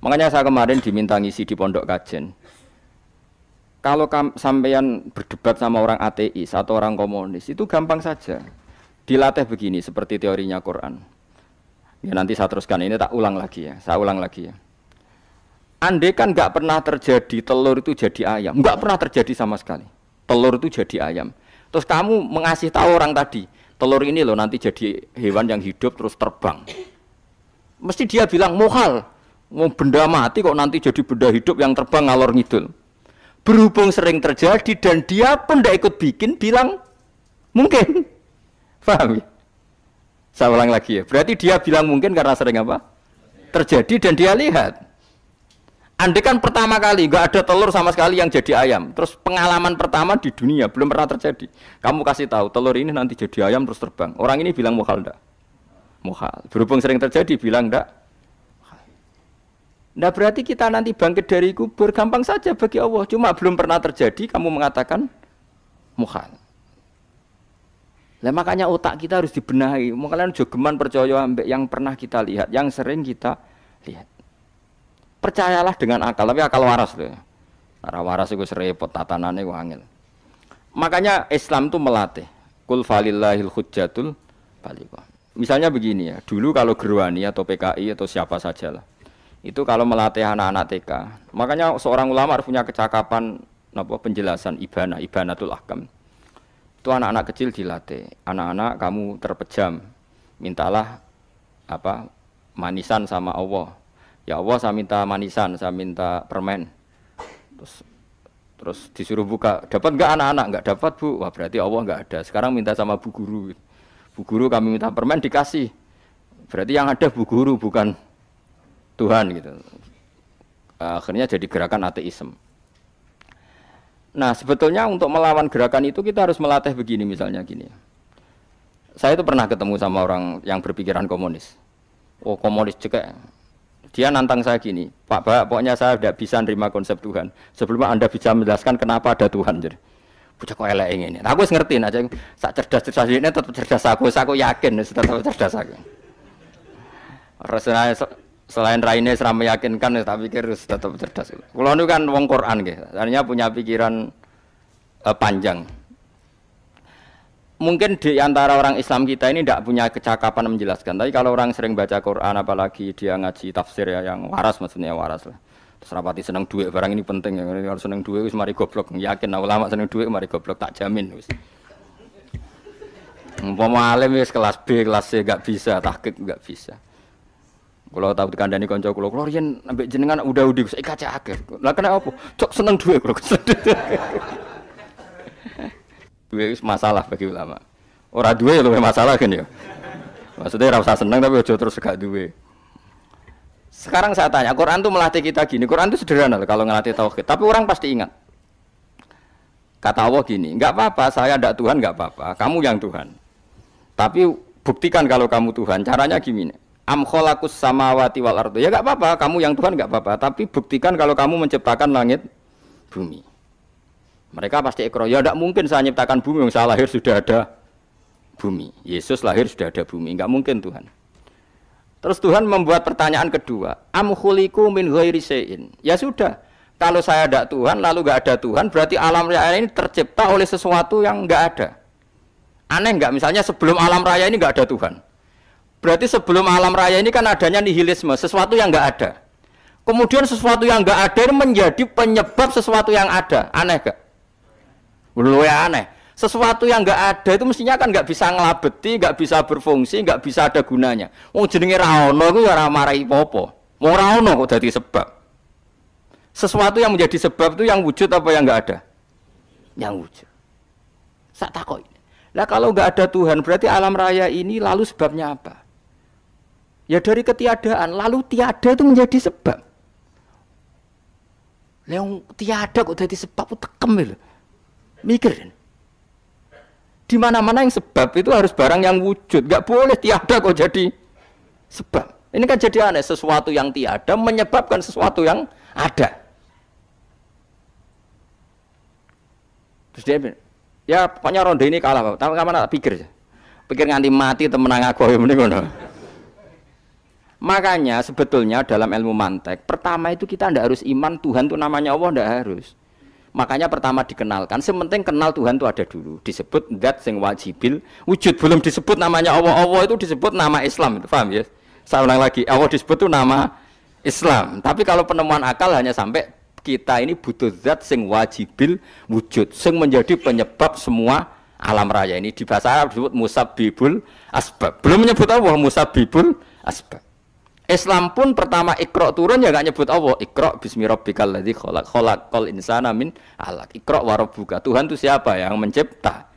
Makanya saya kemarin diminta ngisi di pondok kajen. Kalau sampeyan berdebat sama orang ateis atau orang komunis itu gampang saja. Dilatih begini seperti teorinya Quran. Ya nanti saya teruskan, ini tak ulang lagi ya. Saya ulang lagi ya. Andai kan nggak pernah terjadi telur itu jadi ayam, nggak pernah terjadi sama sekali. Telur itu jadi ayam. Terus kamu mengasih tahu orang tadi, telur ini loh nanti jadi hewan yang hidup terus terbang. Mesti dia bilang muhal, mau benda mati kok nanti jadi benda hidup yang terbang ngalor ngidul. Berhubung sering terjadi dan dia pun tidak ikut bikin, bilang mungkin. Paham ya? Saya ulang lagi ya. Berarti dia bilang mungkin karena sering apa? Terjadi dan dia lihat. Andai kan pertama kali nggak ada telur sama sekali yang jadi ayam, terus pengalaman pertama di dunia belum pernah terjadi. Kamu kasih tahu telur ini nanti jadi ayam terus terbang. Orang ini bilang muhal enggak? Muhal. Berhubung sering terjadi bilang enggak? Nah berarti kita nanti bangkit dari kubur gampang saja bagi Allah. Cuma belum pernah terjadi kamu mengatakan muhal. Nah makanya otak kita harus dibenahi. Makanya jogeman percaya ambek yang pernah kita lihat, yang sering kita lihat. Percayalah dengan akal, tapi akal waras loh. Arah waras itu serempet tatanannya wangil. Makanya Islam itu melatih. Qul falillahil hujjatul baligha. Misalnya begini ya, dulu kalau Gerwani atau PKI atau siapa sajalah, itu kalau melatih anak-anak TK, makanya seorang ulama harus punya kecakapan penjelasan ibanatul ahkam. Itu anak-anak kecil dilatih. Anak-anak kamu terpejam, mintalah manisan sama Allah. Ya Allah saya minta manisan, saya minta permen. Terus disuruh buka, dapat enggak anak-anak? Enggak dapat Bu. Wah berarti Allah enggak ada. Sekarang minta sama Bu Guru. Bu Guru kami minta permen dikasih. Berarti yang ada Bu Guru bukan Tuhan gitu. Akhirnya jadi gerakan ateisme. Nah sebetulnya untuk melawan gerakan itu kita harus melatih begini misalnya gini. Saya itu pernah ketemu sama orang yang berpikiran komunis. Oh komunis juga. Dia nantang saya gini, Pak, pokoknya saya tidak bisa nerima konsep Tuhan. Sebelum Anda bisa menjelaskan kenapa ada Tuhan. Jadi, bocah kok elek ini. Nah, aku ngerti aja, sak cerdas ini tetap cerdas aku yakin tetap cerdas aku. Rasanya selain raine seram meyakinkan, tak pikir tetap cerdas. Kalau itu kan wong Quran gitu, artinya punya pikiran panjang. Mungkin di antara orang Islam kita ini tidak punya kecakapan menjelaskan. Tapi kalau orang sering baca Quran, apalagi dia ngaji tafsir ya, yang waras maksudnya waras lah. Terus rapati seneng duit, barang ini penting ya. Kalau seneng duit, mari goblok. Yakin, ulama seneng duit, mari goblok, tak jamin. Umpama alim kelas B, kelas C gak bisa, tahqiq gak bisa. Kalau tahu dikandani konco kulo riyen ambek jenengan udah saya kaca akhir. Lah kena apa? Cok seneng duit kulo. Duit masalah bagi ulama. Ora duwe luwih masalah kan ya. Maksudnya ora usah seneng tapi aja terus gak duwe. Sekarang saya tanya, Quran itu melatih kita gini. Quran itu sederhana kalau ngelatih tauhid, tapi orang pasti ingat. Kata Allah gini, enggak apa-apa, saya ndak Tuhan enggak apa-apa, kamu yang Tuhan. Tapi buktikan kalau kamu Tuhan. Caranya gini. Am khalaqus samawati wal ardi. Ya enggak apa-apa, kamu yang Tuhan enggak apa-apa, tapi buktikan kalau kamu menciptakan langit bumi. Mereka pasti ikrar, ya tidak mungkin saya menciptakan bumi, yang saya lahir sudah ada bumi. Yesus lahir sudah ada bumi, enggak mungkin Tuhan. Terus Tuhan membuat pertanyaan kedua, am khuliqu min ghairi syai'in. Ya sudah, kalau saya tidak Tuhan, lalu enggak ada Tuhan, berarti alam raya ini tercipta oleh sesuatu yang enggak ada. Aneh enggak? Misalnya sebelum alam raya ini enggak ada Tuhan. Berarti sebelum alam raya ini kan adanya nihilisme, sesuatu yang enggak ada. Kemudian sesuatu yang enggak ada ini menjadi penyebab sesuatu yang ada. Aneh enggak? Luwih aneh. Sesuatu yang enggak ada itu mestinya kan enggak bisa ngelabeti, enggak bisa berfungsi, enggak bisa ada gunanya. Wong jenenge ra ono iku ya ora marai apa-apa. Ora ono kok dadi sebab. Sesuatu yang menjadi sebab itu yang wujud apa yang enggak ada? Yang wujud. Sak takoki. Lah kalau enggak ada Tuhan, berarti alam raya ini lalu sebabnya apa? Ya dari ketiadaan, lalu tiada itu menjadi sebab. Lah yang tiada kok dadi sebab itu tekem lho. Mikir. Di mana-mana yang sebab itu harus barang yang wujud. Enggak boleh tiada kok jadi sebab. Ini kan jadi aneh, sesuatu yang tiada menyebabkan sesuatu yang ada. Terus dia bilang, ya pokoknya ronde ini kalah, Pak. Tapi kapan tak pikir. Pikir nganti mati temenang aku ya mending ngono. Makanya sebetulnya dalam ilmu mantek, pertama itu kita tidak harus iman Tuhan itu namanya Allah, tidak harus. Makanya pertama dikenalkan, sementing kenal Tuhan itu ada dulu. Disebut zat sing wajibil wujud, belum disebut namanya Allah. Allah itu disebut nama Islam, itu paham ya? Saya ulang lagi, Allah disebut itu nama Islam. Tapi kalau penemuan akal hanya sampai kita ini butuh zat sing wajibil wujud, sing menjadi penyebab semua alam raya ini. Di bahasa Arab disebut musabbibul asbab. Belum menyebut Allah, musabbibul asbab. Islam pun pertama Iqra turun ya gak nyebut Allah. Iqra bismi rabbikal ladzi khalaq, khalaqal insana min 'alaq. Iqra wa rabbuka. Tuhan itu siapa? Yang mencipta.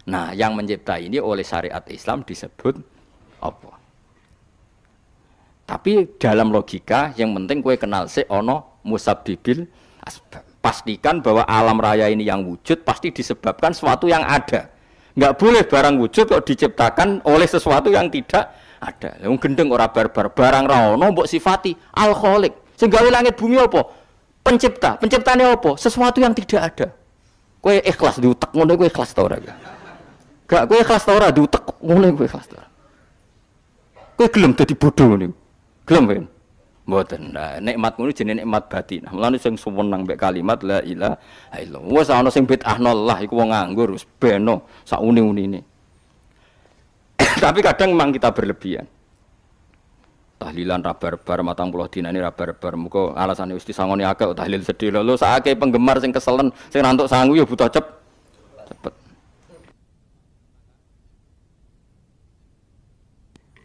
Nah, yang mencipta ini oleh syariat Islam disebut Allah. Tapi dalam logika yang penting kowe kenal sik ana musabbibil asbab. Pastikan bahwa alam raya ini yang wujud pasti disebabkan sesuatu yang ada. Enggak boleh barang wujud kok diciptakan oleh sesuatu yang tidak ada. Wong gendeng ora barbar, barang ra ono mbok sifati al-khaliq. Sing gawe langit bumi apa? Pencipta. Penciptane apa? Sesuatu yang tidak ada. Kowe ikhlas diutek ngono kowe ikhlas ta ora? Gak kowe ikhlas ta ora diutek ngono kowe ikhlas ta. Kowe gelem dadi bodho ngene. Gelem kan? Mboten. Nah, nikmat ngono jenenge nikmat batin. Mulane sing suwenang mbek kalimat la ilaha illallah. Wes ana sing bid'ahno Allah iku wong nganggur wis beno sak uni-unine. Tapi kadang memang kita berlebihan. Tahlilan rabar-bar matang puluh dina ini rabar-bar. Muka alasannya wis disangoni akeh tahlil sedih lho sakake penggemar sing keselen sing rantuk sangu ya butuh cepet.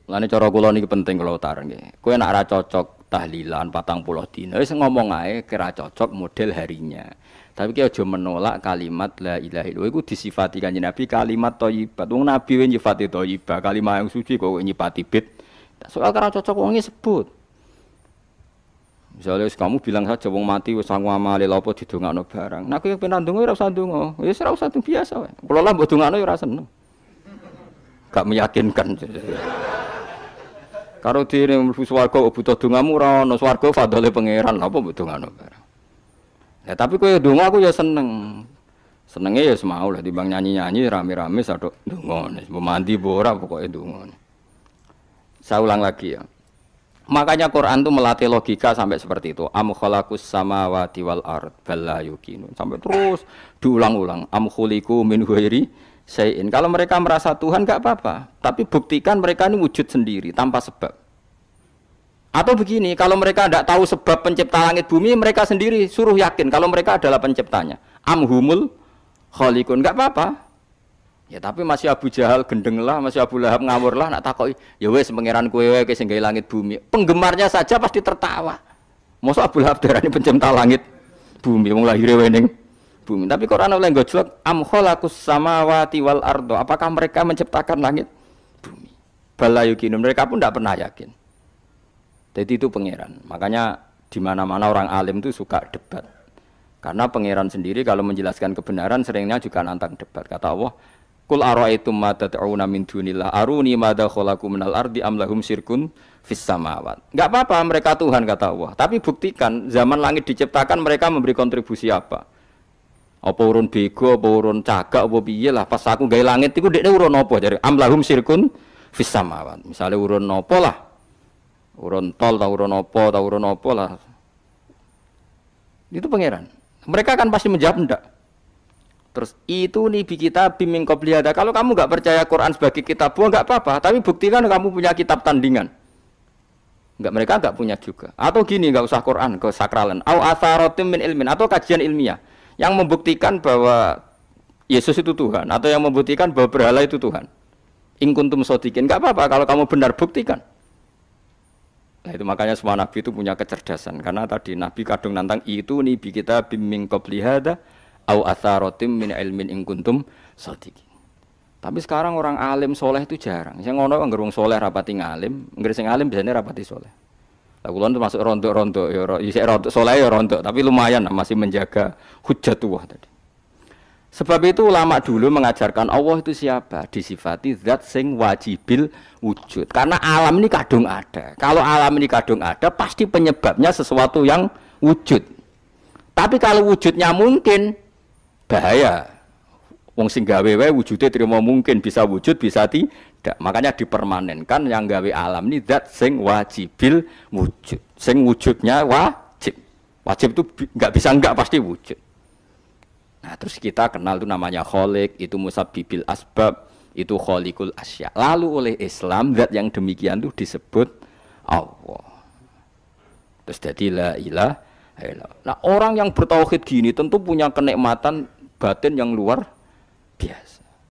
Lane cara kula niki penting kula utar nggih. Kowe nek ora cocok tahlilan 40 dina wis ngomong ae kira cocok model harinya. Tapi ki aja menolak kalimat la ilaha illallah iku disifati Kanjeng Nabi kalimat thayyibah. Wong Nabi wis nyifati thayyibah, kalimat yang suci kok nyifati bid. Soal kira cocok wong sebut. Misalnya kamu bilang saja wong mati wis sangu amale lha apa didongakno barang. Nek kowe pengen ndonga ora usah ndonga. Wis ora usah biasa wae. Kula lah mbok dongakno ya ora seneng. Gak meyakinkan. Karo dene mlebu swarga butuh dongamu ora ono swarga fadhole pangeran lha apa mbok dongakno barang. Ya tapi kowe ndonga aku ya seneng. Senenge ya semau lah timbang nyanyi-nyanyi rame-rame sadok ndonga. Mbok mandi mbok ora pokoke ndonga. Saya ulang lagi ya. Makanya Quran itu melatih logika sampai seperti itu. Am khalaqus samawati wal ard bal la yuqinun. Sampai terus diulang-ulang. Am khuliqu min ghairi syai'in. Kalau mereka merasa Tuhan enggak apa-apa, tapi buktikan mereka ini wujud sendiri tanpa sebab. Atau begini, kalau mereka tidak tahu sebab pencipta langit bumi, mereka sendiri suruh yakin kalau mereka adalah penciptanya. Amhumul khaliqun, enggak apa-apa. Ya tapi masih Abu Jahal gendeng lah, masih Abu Lahab ngawur lah, nak takoki, ya wes pangeran kowe wae sing gawe langit bumi. Penggemarnya saja pasti tertawa. Mosok Abu Lahab darani pencipta langit bumi, wong lahir wae ning bumi. Tapi Quran oleh gojlok am khalaqus samawati wal ardo. Apakah mereka menciptakan langit bumi? Bala yuqinun, mereka pun tidak pernah yakin. Jadi itu pangeran. Makanya di mana-mana orang alim itu suka debat. Karena pangeran sendiri kalau menjelaskan kebenaran seringnya juga nantang debat. Kata Allah, Qul ara'aytum ma tad'una min dunillah aruni madza khalaqu minal ardi am lahum syirkun fis samawat. Enggak apa-apa mereka Tuhan kata Allah, tapi buktikan zaman langit diciptakan mereka memberi kontribusi apa? Apa urun bego, apa urun cagak, apa piye lah pas aku gawe langit iku dekne urun apa jare am lahum syirkun fis samawat. Misale urun apa lah? Urun tol ta urun apa lah. Itu pangeran. Mereka kan pasti menjawab enggak. Terus itu nih kita bimbing qobliyada. Kalau kamu nggak percaya Quran sebagai kitab buah nggak apa-apa, tapi buktikan kamu punya kitab tandingan. Nggak, mereka nggak punya juga. Atau gini, nggak usah Quran, ke sakralan. Au atharatim min ilmin, atau kajian ilmiah yang membuktikan bahwa Yesus itu Tuhan, atau yang membuktikan bahwa berhala itu Tuhan. In kuntum shodiqin, nggak apa-apa kalau kamu benar buktikan. Nah, itu makanya semua nabi itu punya kecerdasan, karena tadi nabi kadung nantang itu nih kita bimbing qobliyada au atharatim min ilmin in kuntum shodiqin. Tapi sekarang orang alim soleh itu jarang. Sing ngono anggere wong soleh rapati ngalim, anggere sing alim biasanya rapati soleh. Lah kula termasuk rontok-rontok ya isih rontok soleh ya rontok, tapi lumayan masih menjaga hujjatullah tadi. Sebab itu ulama dulu mengajarkan Allah itu siapa? Disifati zat sing wajibil wujud. Karena alam ini kadung ada. Kalau alam ini kadung ada, pasti penyebabnya sesuatu yang wujud. Tapi kalau wujudnya mungkin bahaya. Wong sing gawe wae wujude trimo mungkin bisa wujud bisa Makanya dipermanenkan yang gawe alam ini zat sing wajibil wujud. Sing wujudnya wajib. Wajib itu nggak bisa enggak pasti wujud. Nah, terus kita kenal itu namanya khaliq, itu musabbibil asbab, itu khaliqul asya. Lalu oleh Islam zat yang demikian itu disebut Allah. Terus jadi la ilaha illallah. Nah, orang yang bertauhid gini tentu punya kenikmatan batin yang luar